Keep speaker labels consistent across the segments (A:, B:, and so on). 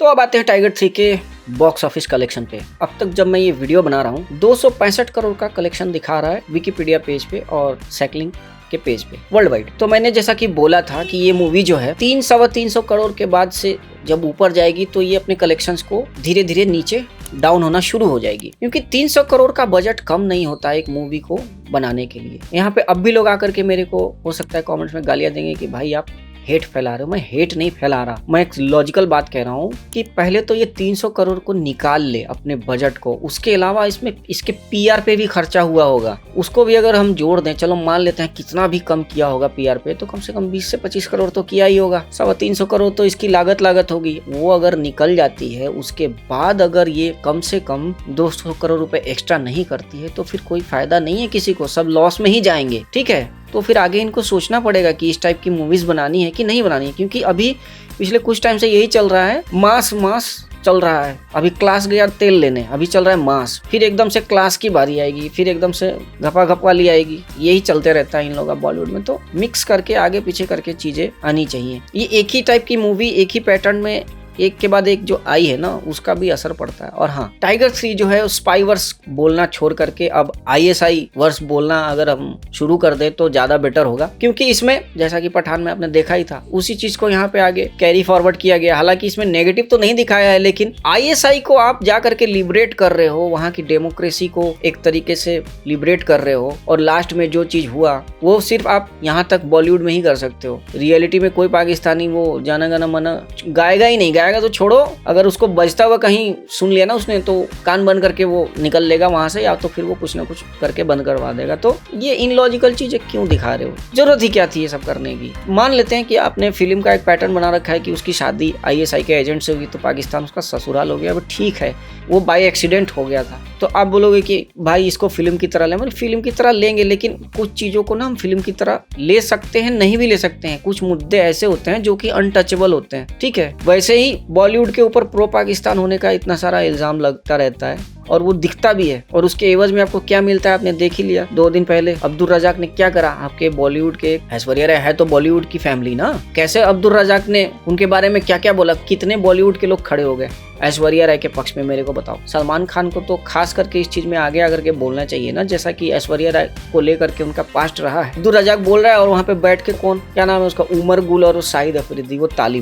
A: अब आते हैं टाइगर 3 के बॉक्स ऑफिस कलेक्शन पे। अब तक जब मैं ये वीडियो बना रहा हूँ 265 करोड़ का कलेक्शन दिखा रहा है विकिपीडिया पेज पे और साइकिलिंग के पेज पे वर्ल्ड वाइड। तो मैंने जैसा कि बोला था कि ये मूवी जो है 300-350 करोड़ के बाद से जब ऊपर जाएगी तो ये अपने कलेक्शंस को धीरे धीरे नीचे डाउन होना शुरू हो जाएगी, क्योंकि 300 करोड़ का बजट कम नहीं होता एक मूवी को बनाने के लिए। यहाँ पे अब भी लोग आकर के मेरे को हो सकता है कमेंट्स में गालियां देंगे कि भाई आप हेट फैला रहे हो। मैं हेट नहीं फैला रहा, मैं एक लॉजिकल बात कह रहा हूँ कि पहले तो ये 300 करोड़ को निकाल ले अपने बजट को, उसके अलावा इसमें इसके पीआर पे भी खर्चा हुआ होगा, उसको भी अगर हम जोड़ दें, चलो मान लेते हैं कितना भी कम किया होगा पीआर पे, तो कम से कम 20 से 25 करोड़ तो किया ही होगा। 350 करोड़ तो इसकी लागत होगी। वो अगर निकल जाती है उसके बाद अगर ये कम से कम 200 करोड़ रुपए एक्स्ट्रा नहीं करती है तो फिर कोई फायदा नहीं है किसी को, सब लॉस में ही जाएंगे। ठीक है, तो फिर आगे इनको सोचना पड़ेगा कि इस टाइप की मूवीज बनानी है कि नहीं बनानी है, क्योंकि अभी पिछले कुछ टाइम से यही चल रहा है, मास चल रहा है। अभी क्लास गया तेल लेने, अभी चल रहा है मास, फिर एकदम से क्लास की बारी आएगी, फिर एकदम से घपा वाली आएगी। यही चलते रहता है इन लोगों का बॉलीवुड में। तो मिक्स करके आगे पीछे करके चीजें आनी चाहिए। ये एक ही टाइप की मूवी एक ही पैटर्न में एक के बाद एक जो आई है ना, उसका भी असर पड़ता है। और हाँ, टाइगर 3 जो है स्पाई वर्स बोलना छोड़ करके अब ISI वर्स बोलना अगर हम शुरू कर दे तो ज्यादा बेटर होगा, क्योंकि इसमें जैसा कि पठान में आपने देखा ही था उसी चीज को यहाँ पे आगे कैरी फॉरवर्ड किया गया। हालांकि इसमें नेगेटिव तो नहीं दिखाया है, लेकिन ISI को आप जा करके लिबरेट कर रहे हो, वहाँ की डेमोक्रेसी को एक तरीके से लिबरेट कर रहे हो, और लास्ट में जो चीज हुआ वो सिर्फ आप यहाँ तक बॉलीवुड में ही कर सकते हो। रियलिटी में कोई पाकिस्तानी वो जाना गाना मना गाएगा ही नहीं, तो छोड़ो, अगर उसको बजता हुआ कहीं सुन लिया ना उसने तो कान बंद करके वो निकल लेगा वहां से, या तो फिर वो कुछ ना कुछ करके बंद करवा देगा। तो ये इनलॉजिकल चीजें क्यों दिखा रहे हो? जरूरत ही क्या थी ये सब करने की? मान लेते हैं कि आपने फिल्म का एक पैटर्न बना रखा है कि उसकी शादी ISI के एजेंट से होगी तो पाकिस्तान उसका ससुराल हो गया, वो ठीक है, वो बाय एक्सीडेंट हो गया था। तो आप बोलोगे कि भाई इसको फिल्म की तरह ले, मतलब फिल्म की तरह लेंगे, लेकिन कुछ चीजों को ना हम फिल्म की तरह ले सकते हैं, नहीं भी ले सकते हैं। कुछ मुद्दे ऐसे होते हैं जो कि अनटचेबल होते हैं। ठीक है, वैसे ही बॉलीवुड के ऊपर प्रो पाकिस्तान होने का इतना सारा इल्जाम लगता रहता है और वो दिखता भी है, और उसके एवज में आपको क्या मिलता है आपने देख ही लिया। 2 दिन पहले अब्दुल रजाक ने क्या करा आपके बॉलीवुड के, ऐश्वर्या राय है तो बॉलीवुड की फैमिली ना, कैसे अब्दुल रजाक ने उनके बारे में क्या क्या बोला, कितने बॉलीवुड के लोग खड़े हो गए ऐश्वर्या राय के पक्ष में, मेरे को बताओ। सलमान खान को तो खास करके इस चीज में आगे आकर के बोलना चाहिए ना, जैसा कि ऐश्वर्या राय को लेकर के उनका पास्ट रहा है। अब्दुल रजाक बोल रहा है और वहाँ पे बैठ के कौन, क्या नाम है उसका, उमर गुल और शाहिद अफरीदी, वो ताली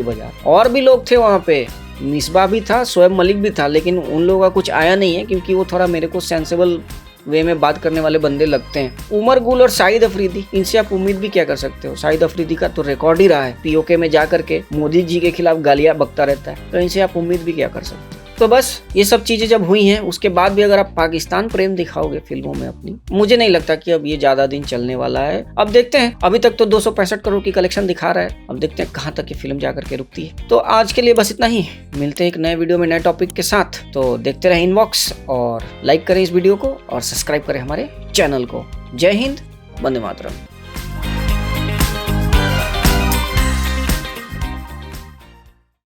A: बजा, और भी लोग थे वहाँ पे, मिसबा भी था, शोएब मलिक भी था, लेकिन उन लोगों का कुछ आया नहीं है क्योंकि वो थोड़ा मेरे को सेंसिबल वे में बात करने वाले बंदे लगते हैं। उमर गुल और शाहिद अफरीदी, इनसे आप उम्मीद भी क्या कर सकते हो? शाहिद अफरीदी का तो रिकॉर्ड ही रहा है, POK में जाकर के मोदी जी के खिलाफ गालियां बकता रहता है, तो इनसे आप उम्मीद भी क्या कर सकते हो? तो बस ये सब चीजें जब हुई हैं उसके बाद भी अगर आप पाकिस्तान प्रेम दिखाओगे फिल्मों में अपनी, मुझे नहीं लगता कि अब ये ज्यादा दिन चलने वाला है। अब देखते हैं, अभी तक तो 265 करोड़ की कलेक्शन दिखा रहा है, अब देखते हैं कहाँ तक ये फिल्म जाकर के रुकती है। तो आज के लिए बस इतना ही, मिलते हैं एक नए वीडियो में नए टॉपिक के साथ। तो देखते रहें इनबॉक्स, और लाइक करें इस वीडियो को और सब्सक्राइब करें हमारे चैनल को। जय हिंद, वंदे मातरम।